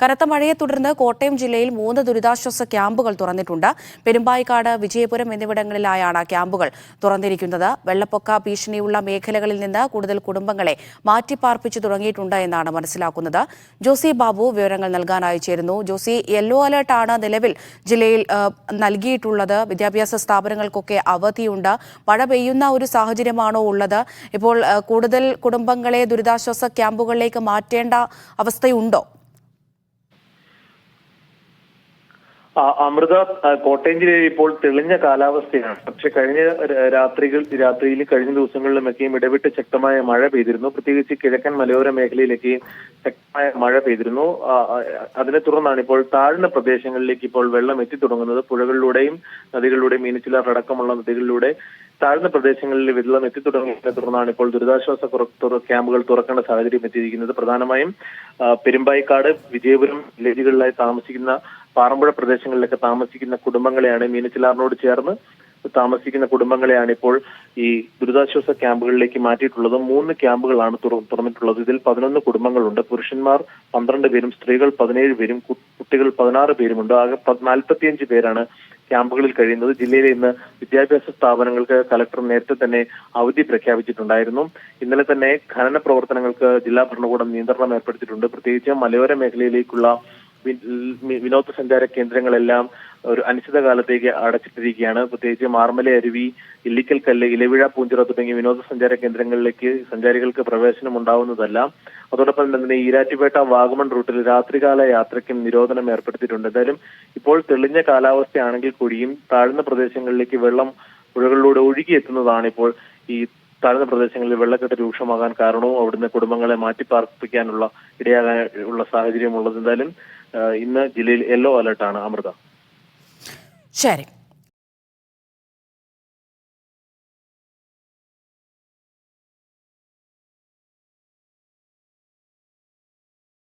കനത്ത മഴയെ തുടർന്ന് കോട്ടയം ജില്ലയിൽ 3 ദുരിതാശ്വാസ ക്യാമ്പുകൾ തുറന്നിട്ടുണ്ട്. പെരുമ്പായിക്കാട്, വിജയപുരം എന്നിവിടങ്ങളിലായാണ് ക്യാമ്പുകൾ തുറന്നിരിക്കുന്നത്. വെള്ളപ്പൊക്ക ഭീഷണിയുള്ള മേഖലകളിൽ നിന്ന് കൂടുതൽ കുടുംബങ്ങളെ മാറ്റിപ്പാർപ്പിച്ചു തുടങ്ങിയിട്ടുണ്ട് എന്നാണ് മനസ്സിലാക്കുന്നത്. ജോസി ബാബു വിവരങ്ങൾ നൽകാനായി ചേരുന്നു. ജോസി, യെല്ലോ അലർട്ടാണ് നിലവിൽ ജില്ലയിൽ നൽകിയിട്ടുള്ളത്. വിദ്യാഭ്യാസ സ്ഥാപനങ്ങൾക്കൊക്കെ അവധിയുണ്ട്. മഴ പെയ്യുന്ന ഒരു സാഹചര്യമാണോ ഉള്ളത്? ഇപ്പോൾ കൂടുതൽ കുടുംബങ്ങളെ ദുരിതാശ്വാസ ക്യാമ്പുകളിലേക്ക് മാറ്റേണ്ട അവസ്ഥയുണ്ടോ? അമൃത, കോട്ടയം ജില്ലയിൽ ഇപ്പോൾ തെളിഞ്ഞ കാലാവസ്ഥയാണ്. പക്ഷെ കഴിഞ്ഞ രാത്രിയിൽ കഴിഞ്ഞ ദിവസങ്ങളിലുമൊക്കെയും ഇടവിട്ട് ശക്തമായ മഴ പെയ്തിരുന്നു. പ്രത്യേകിച്ച് കിഴക്കൻ മലയോര മേഖലയിലേക്കും ശക്തമായ മഴ പെയ്തിരുന്നു. അതിനെ തുടർന്നാണ് ഇപ്പോൾ താഴ്ന്ന പ്രദേശങ്ങളിലേക്ക് ഇപ്പോൾ വെള്ളം എത്തിത്തുടങ്ങുന്നത്. പുഴകളിലൂടെയും നദികളിലൂടെയും മീനച്ചിലാർ അടക്കമുള്ള നദികളിലൂടെ താഴ്ന്ന പ്രദേശങ്ങളിൽ വെള്ളം എത്തിത്തുടങ്ങിയതിനെ തുടർന്നാണ് ഇപ്പോൾ ദുരിതാശ്വാസ ക്യാമ്പുകൾ തുറക്കേണ്ട സാഹചര്യം എത്തിയിരിക്കുന്നത്. പ്രധാനമായും പെരുമ്പായിക്കാട്, വിജയപുരം വില്ലേജുകളിലായി താമസിക്കുന്ന പാറമ്പുഴ പ്രദേശങ്ങളിലൊക്കെ താമസിക്കുന്ന കുടുംബങ്ങളെയാണ്, മീനച്ചിലാറിനോട് ചേർന്ന് താമസിക്കുന്ന കുടുംബങ്ങളെയാണ് ഇപ്പോൾ ഈ ദുരിതാശ്വാസ ക്യാമ്പുകളിലേക്ക് മാറ്റിയിട്ടുള്ളത്. 3 ക്യാമ്പുകളാണ് തുറന്നിട്ടുള്ളത്. ഇതിൽ 11 കുടുംബങ്ങളുണ്ട്. പുരുഷന്മാർ 12 പേരും സ്ത്രീകൾ 17 പേരും കുട്ടികൾ 16 പേരുമുണ്ട്. ആകെ 45 പേരാണ് ക്യാമ്പുകളിൽ കഴിയുന്നത്. ജില്ലയിലെ ഇന്ന് വിദ്യാഭ്യാസ സ്ഥാപനങ്ങൾക്ക് കലക്ടർ നേരത്തെ തന്നെ അവധി പ്രഖ്യാപിച്ചിട്ടുണ്ടായിരുന്നു. ഇന്നലെ തന്നെ ഖനന പ്രവർത്തനങ്ങൾക്ക് ജില്ലാ ഭരണകൂടം നിയന്ത്രണം ഏർപ്പെടുത്തിയിട്ടുണ്ട്. പ്രത്യേകിച്ച് മലയോര മേഖലയിലേക്കുള്ള വിനോദസഞ്ചാര കേന്ദ്രങ്ങളെല്ലാം ഒരു അനിശ്ചിതകാലത്തേക്ക് അടച്ചിട്ടിരിക്കുകയാണ്. പ്രത്യേകിച്ച് മാർമല അരുവി, ഇല്ലിക്കൽ കല്ല്, ഇലവിഴ, പൂഞ്ചിറ തുടങ്ങിയ വിനോദസഞ്ചാര കേന്ദ്രങ്ങളിലേക്ക് സഞ്ചാരികൾക്ക് പ്രവേശനം ഉണ്ടാവുന്നതല്ല. അതോടൊപ്പം തന്നെ ഈരാറ്റുപേട്ട, വാഗമൺ റൂട്ടിൽ രാത്രികാല യാത്രയ്ക്കും നിരോധനം ഏർപ്പെടുത്തിയിട്ടുണ്ട്. എന്തായാലും ഇപ്പോൾ തെളിഞ്ഞ കാലാവസ്ഥയാണെങ്കിൽ കൂടിയും താഴ്ന്ന പ്രദേശങ്ങളിലേക്ക് വെള്ളം പുഴകളിലൂടെ ഒഴുകിയെത്തുന്നതാണ് ഇപ്പോൾ ഈ താഴ്ന്ന പ്രദേശങ്ങളിൽ വെള്ളക്കെട്ട് രൂക്ഷമാകാൻ കാരണവും അവിടുന്ന് കുടുംബങ്ങളെ മാറ്റിപ്പാർപ്പിക്കാനുള്ള ഇടയാകാനുള്ള സാഹചര്യമുള്ളത്. എന്തായാലും ഇന്ന് ജില്ലയിൽ യെല്ലോ അലർട്ടാണ്. അമൃത. ശരി.